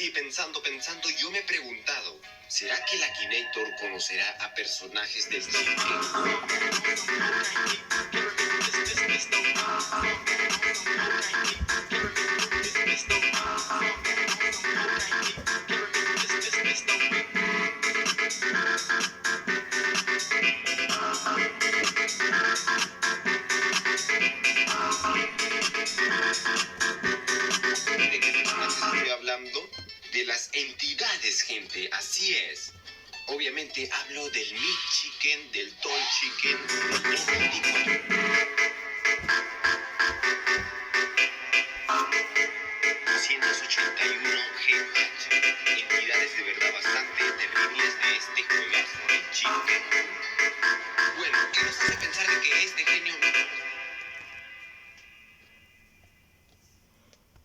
Sí, pensando, yo me he preguntado, ¿será que el Akinator conocerá a personajes del Chicken? ¿De qué personajes estoy hablando? De las entidades, gente, así es. Obviamente hablo del Meat Chicken, del Tall Chicken, del 224. 281